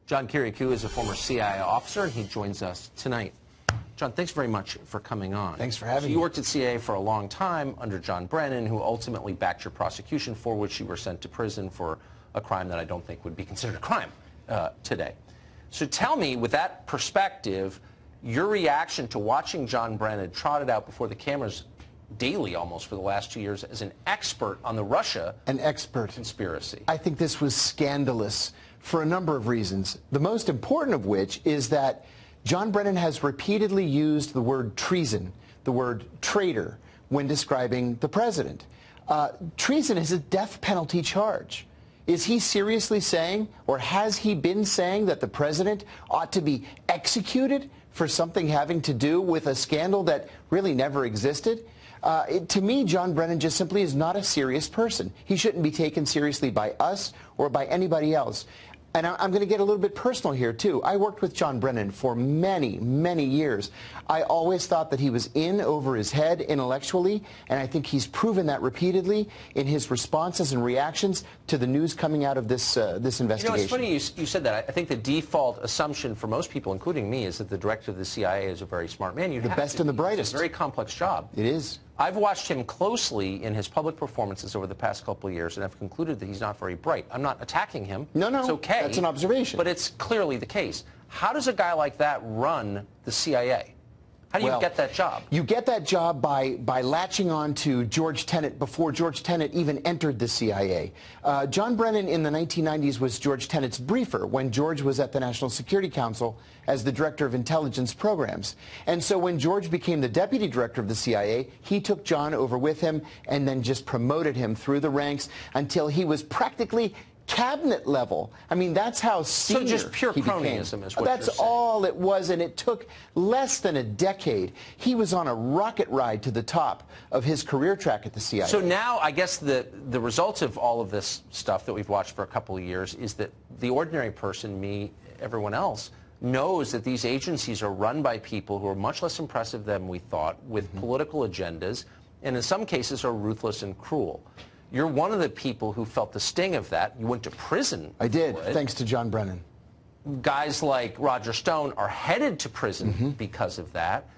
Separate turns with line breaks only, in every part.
John Kiriakou is a former CIA officer, and he joins us tonight. John, thanks very much for coming on.
Thanks for having me.
You worked at CIA for a long time under John Brennan, who ultimately backed your prosecution, for which you were sent to prison for a crime that I don't think would be considered a crime today. So tell me, with that perspective, your reaction to watching John Brennan trotted out before the cameras daily almost for the last 2 years as an expert on the Russia conspiracy.
I think this was scandalous for a number of reasons, the most important of which is that John Brennan has repeatedly used the word treason, the word traitor, when describing the president. Treason is a death penalty charge. Is he seriously saying, or has he been saying, that the president ought to be executed for something having to do with a scandal that really never existed? To me, John Brennan just simply is not a serious person. He shouldn't be taken seriously by us or by anybody else. And I'm going to get a little bit personal here, too. I worked with John Brennan for many, many years. I always thought that he was in over his head intellectually, and I think he's proven that repeatedly in his responses and reactions to the news coming out of this investigation.
You know, it's funny you said that. I think the default assumption for most people, including me, is that the director of the CIA is a very smart man.
The best and the brightest.
It's a very complex job.
It is.
I've watched him closely in his public performances over the past couple of years, and I've concluded that he's not very bright. I'm not attacking him.
No,
it's okay.
That's an observation.
But it's clearly the case. How does a guy like that run the CIA? How do you get that job?
You get that job by latching on to George Tenet before George Tenet even entered the CIA. John Brennan in the 1990s was George Tenet's briefer when George was at the National Security Council as the director of intelligence programs. And so when George became the deputy director of the CIA, he took John over with him and then just promoted him through the ranks until he was practically cabinet level. I mean, that's how senior.
So just pure cronyism is what
That's
you're saying.
all it was, and it took less than a decade. He was on a rocket ride to the top of his career track at the CIA.
So now, I guess the result of all of this stuff that we've watched for a couple of years is that the ordinary person, me, everyone else, knows that these agencies are run by people who are much less impressive than we thought, with political agendas, and in some cases are ruthless and cruel. You're one of the people who felt the sting of that. You went to prison.
I did, thanks to John Brennan.
Guys like Roger Stone are headed to prison because of that.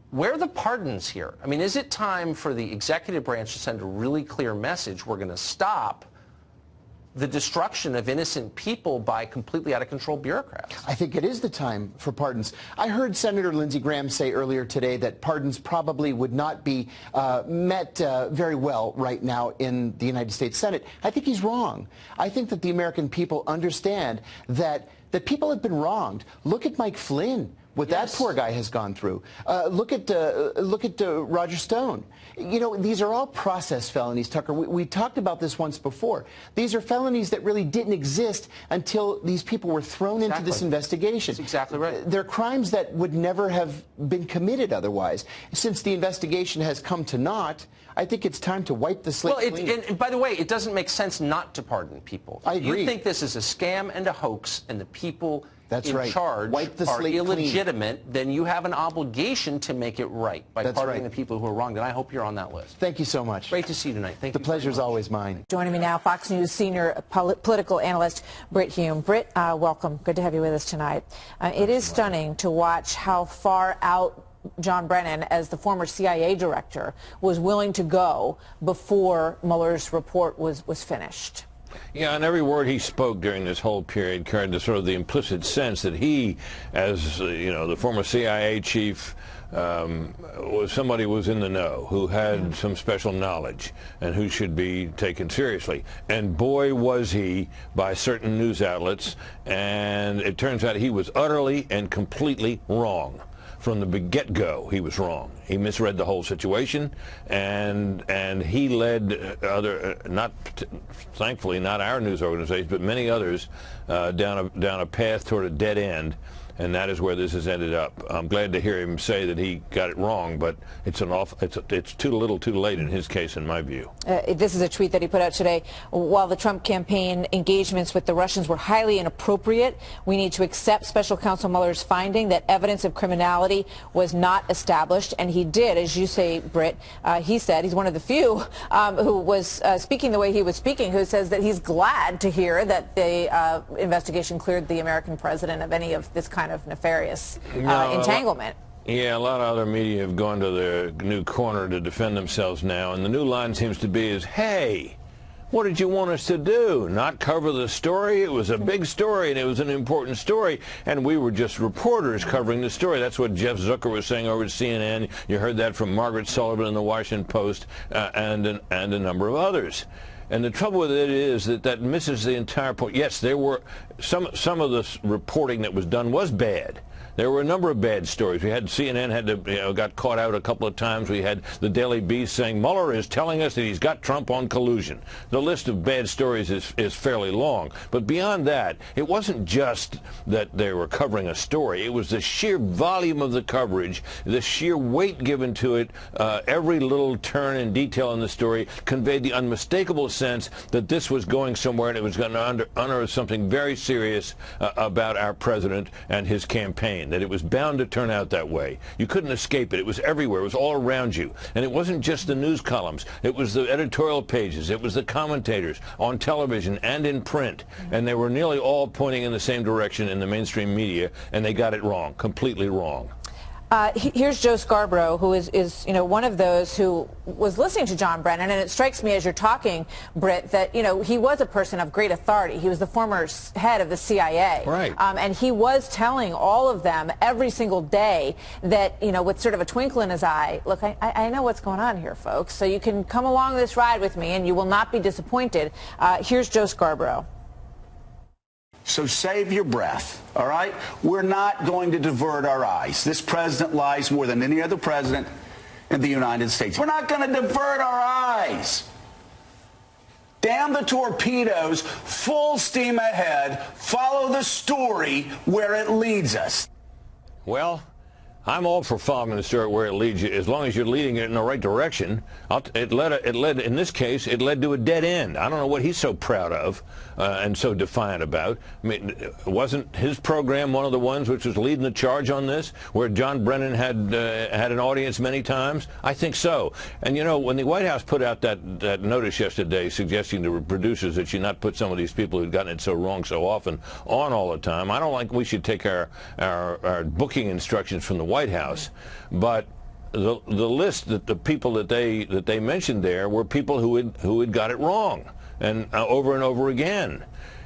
Where are the pardons here? I mean, is it time for the executive branch to send a really clear message? We're going to stop the destruction of innocent people by completely out-of-control bureaucrats.
I think it is the time for pardons. I heard Senator Lindsey Graham say earlier today that pardons probably would not be met very well right now in the United States Senate. I think he's wrong. I think that the American people understand that people have been wronged. Look at Mike Flynn. What that poor guy has gone through. Look at Roger Stone. You know, these are all process felonies, Tucker. We talked about this once before. These are felonies that really didn't exist until these people were thrown into this investigation.
That's exactly right.
They're crimes that would never have been committed otherwise. Since the investigation has come to naught, I think it's time to wipe the slate clean.
And by the way, it doesn't make sense not to pardon people.
I agree.
You think this is a scam and a hoax, and the people in charge
Wipe the
are
slate
illegitimate,
clean.
then you have an obligation to make it right by pardoning the people who are wronged, and I hope you're on that list.
Thank you so much.
Great to see you tonight. Thank you.
The pleasure's always mine.
Joining me now, Fox News senior political analyst Britt Hume. Britt, welcome. Good to have you with us tonight. It is stunning to watch how far out John Brennan, as the former CIA director, was willing to go before Mueller's report was finished.
Yeah, and every word he spoke during this whole period carried the sort of the implicit sense that he, as the former CIA chief, was somebody who was in the know, who had some special knowledge, and who should be taken seriously. And boy, was he by certain news outlets, and it turns out he was utterly and completely wrong. From the get-go, he was wrong. He misread the whole situation, and he led thankfully not our news organization, but many others down a path toward a dead end. And that is where this has ended up. I'm glad to hear him say that he got it wrong, but it's too little too late in his case, in my view.
This is a tweet that he put out today. While the Trump campaign engagements with the Russians were highly inappropriate, we need to accept Special Counsel Mueller's finding that evidence of criminality was not established, and he did, as you say, Britt, he said he's one of the few who was speaking the way he was speaking, who says that he's glad to hear that the investigation cleared the American president of any of this kind of nefarious entanglement.
Yeah, a lot of other media have gone to their new corner to defend themselves now, and the new line seems to be is, hey, what did you want us to do? Not cover the story? It was a big story, and it was an important story, and we were just reporters covering the story. That's what Jeff Zucker was saying over at CNN. You heard that from Margaret Sullivan in the Washington Post and a number of others. And the trouble with it is that misses the entire point. Yes, there were some of the reporting that was done was bad. There were a number of bad stories. We had CNN got caught out a couple of times. We had the Daily Beast saying Mueller is telling us that he's got Trump on collusion. The list of bad stories is fairly long. But beyond that, it wasn't just that they were covering a story. It was the sheer volume of the coverage, the sheer weight given to it. Every little turn and detail in the story conveyed the unmistakable sense that this was going somewhere and it was going to unearth something very serious about our president and his campaign. That it was bound to turn out that way. You couldn't escape it. It was everywhere. It was all around you. And it wasn't just the news columns. It was the editorial pages. It was the commentators on television and in print. And they were nearly all pointing in the same direction in the mainstream media, and they got it wrong, completely wrong.
Here's Joe Scarborough, who is one of those who was listening to John Brennan, and it strikes me as you're talking, Britt, that he was a person of great authority. He was the former head of the CIA,
right?
And he was telling all of them every single day that with sort of a twinkle in his eye, look, I know what's going on here, folks. So you can come along this ride with me, and you will not be disappointed. Here's Joe Scarborough.
So save your breath, all right? We're not going to divert our eyes. This president lies more than any other president in the United States. We're not going to divert our eyes. Damn the torpedoes, full steam ahead, follow the story where it leads us.
Well, I'm all for following the story where it leads you, as long as you're leading it in the right direction. It led, in this case, it led to a dead end. I don't know what he's so proud of and so defiant about. I mean, wasn't his program one of the ones which was leading the charge on this, where John Brennan had an audience many times? I think so. And when the White House put out that notice yesterday suggesting to producers that you not put some of these people who'd gotten it so wrong so often on all the time, I don't think we should take our booking instructions from the White House, but the list that the people that they mentioned there were people who had got it wrong, and over and over again.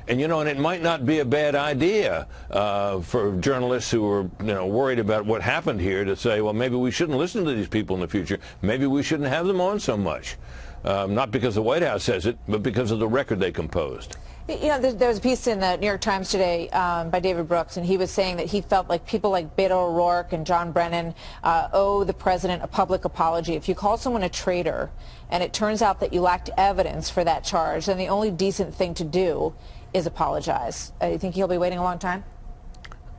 And and it might not be a bad idea for journalists who are worried about what happened here to say, well, maybe we shouldn't listen to these people in the future. Maybe we shouldn't have them on so much. Not because the White House says it, but because of the record they composed.
There was a piece in the New York Times today by David Brooks, and he was saying that he felt like people like Beto O'Rourke and John Brennan owe the president a public apology. If you call someone a traitor and it turns out that you lacked evidence for that charge, then the only decent thing to do is apologize. You think he'll be waiting a long time?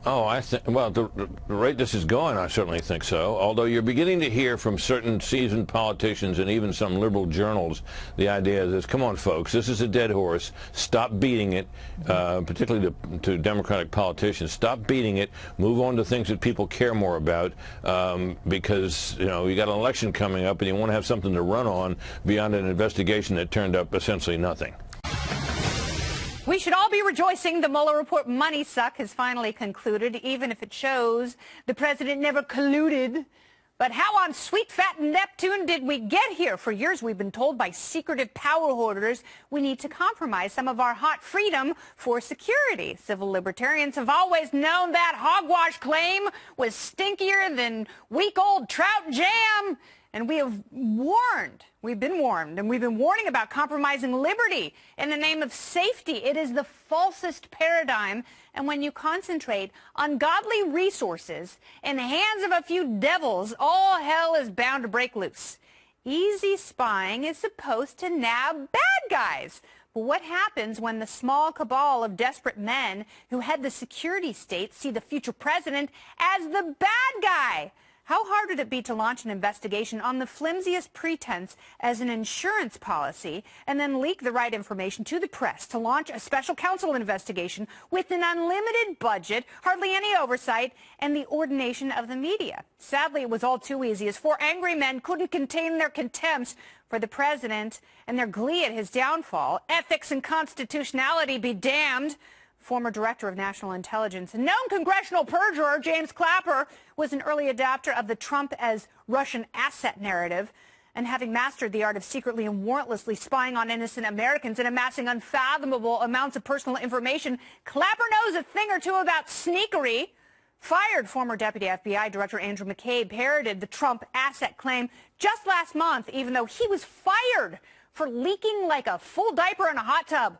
Oh, I think, well, the rate this is going, I certainly think so. Although you're beginning to hear from certain seasoned politicians and even some liberal journals the idea is, come on, folks, this is a dead horse. Stop beating it, particularly to Democratic politicians. Stop beating it. Move on to things that people care more about, because, you got an election coming up and you want to have something to run on beyond an investigation that turned up essentially nothing.
We should all be rejoicing the Mueller report money suck has finally concluded, even if it shows the president never colluded. But how on sweet fat Neptune did we get here? For years we've been told by secretive power hoarders we need to compromise some of our hot freedom for security. Civil libertarians have always known that hogwash claim was stinkier than week-old trout jam. And we have warned, we've been warned, and we've been warning about compromising liberty in the name of safety. It is the falsest paradigm. And when you concentrate on godly resources in the hands of a few devils, all hell is bound to break loose. Easy spying is supposed to nab bad guys. But what happens when the small cabal of desperate men who head the security state see the future president as the bad guy? How hard would it be to launch an investigation on the flimsiest pretense as an insurance policy and then leak the right information to the press to launch a special counsel investigation with an unlimited budget, hardly any oversight, and the ordination of the media? Sadly, it was all too easy, as four angry men couldn't contain their contempt for the president and their glee at his downfall. Ethics and constitutionality be damned. Former director of national intelligence and known congressional perjurer James Clapper was an early adopter of the Trump as Russian asset narrative. And having mastered the art of secretly and warrantlessly spying on innocent Americans and amassing unfathomable amounts of personal information, Clapper knows a thing or two about sneakery. Fired former Deputy FBI Director Andrew McCabe parroted the Trump asset claim just last month, even though he was fired for leaking like a full diaper in a hot tub.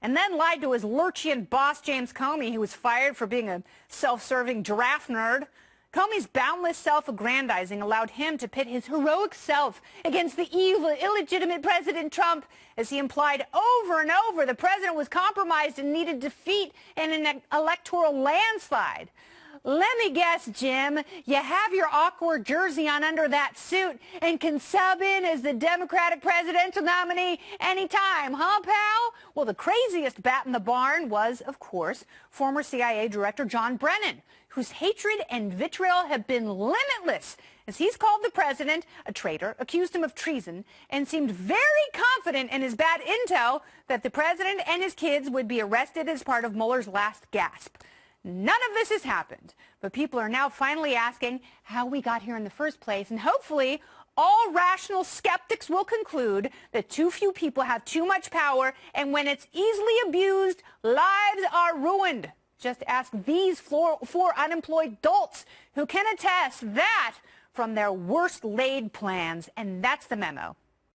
And then lied to his Lurchian boss, James Comey, who was fired for being a self-serving giraffe nerd. Comey's boundless self-aggrandizing allowed him to pit his heroic self against the evil, illegitimate President Trump, as he implied over and over the president was compromised and needed defeat in an electoral landslide. Let me guess, Jim, you have your awkward jersey on under that suit and can sub in as the Democratic presidential nominee anytime, huh, pal? Well, the craziest bat in the barn was, of course, former CIA Director John Brennan, whose hatred and vitriol have been limitless, as he's called the president a traitor, accused him of treason, and seemed very confident in his bad intel that the president and his kids would be arrested as part of Mueller's last gasp. None of this has happened, but people are now finally asking how we got here in the first place, and hopefully all rational skeptics will conclude that too few people have too much power, and when it's easily abused, lives are ruined. Just ask these four unemployed dolts who can attest that from their worst laid plans, and that's the memo.